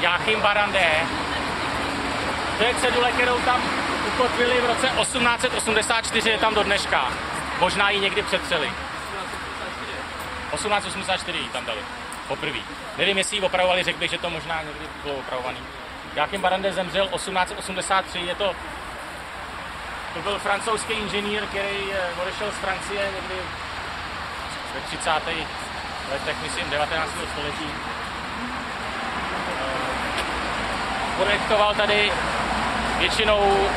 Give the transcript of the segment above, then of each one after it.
Jáchym Barandé. To je cedule, kterou tam ukotvili v roce 1884, je tam do dneška. Možná ji někdy přetřeli. 1884 ji tam dali. Poprvé. Nevím, jestli ji opravovali, řekl bych, že to možná někdy bylo opravovaný. Jáchym Barandé zemřel 1883, to byl francouzský inženýr, který odešel z Francie někdy ve 30. letech, myslím, 19. století. Projektoval tady většinou,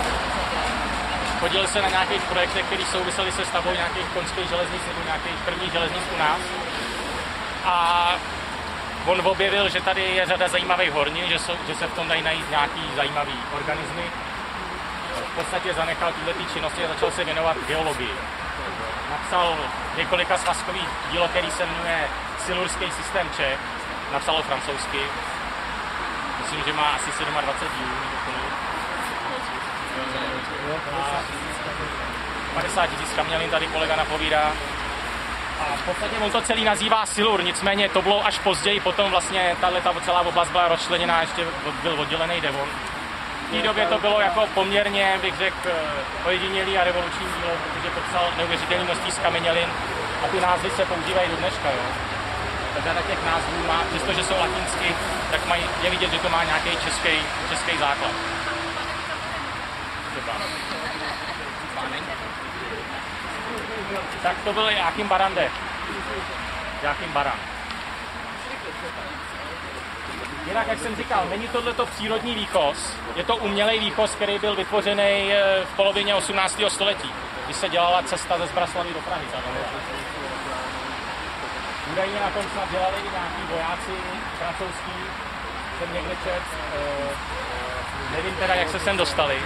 podílel se na nějakých projektech, které souvisely se stavbou nějakých konských železnic nebo nějakých prvních železnic u nás. A on objevil, že tady je řada zajímavých hornin, že se v tom dají najít nějaký zajímavý organismy. V podstatě zanechal tyhle činnosti a začal se věnovat geologii. Napsal několika svazkových dílo, který se jmenuje Silurský systém Čech. Napsal ho francouzsky. Myslím, že má asi 27 dílů. 50 000 kamělin tady kolega napovídá. A v podstatě on to celý nazývá Silur, nicméně to bylo až později, potom vlastně tato celá oblast byla rozčleněná, ještě byl oddělený Devon. V té době to bylo jako poměrně, bych řekl, ojedinělý a revoluční dílo, protože popsal neuvěřitelné množství skamenělin a ty názvy se používají do dneška. Jo. Řada těch názvů má, přestože jsou latinsky, tak je vidět, že to má nějaký český základ. Tak to byl Jáchym Barandé. Jáchym Baran. Jinak, jak jsem říkal, není tohleto přírodní výchos, je to umělej výchos, který byl vytvořený v polovině 18. století, když se dělala cesta ze Zbraslavy do Prahy. Údajně na tom snad dělali i nějaký vojáci francouzský, jsem někde čet, nevím teda, jak se sem dostali,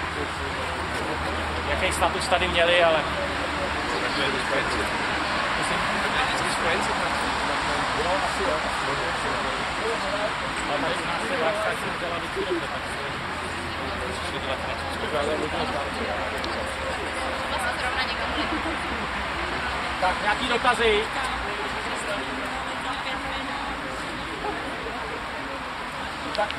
jaký status tady měli, ale... Jo, asi jo. Ale tady u nás je vláčka, jak jsem dělala vždycky dobře, tak se dělat tak, nějaký dotazy? Tak.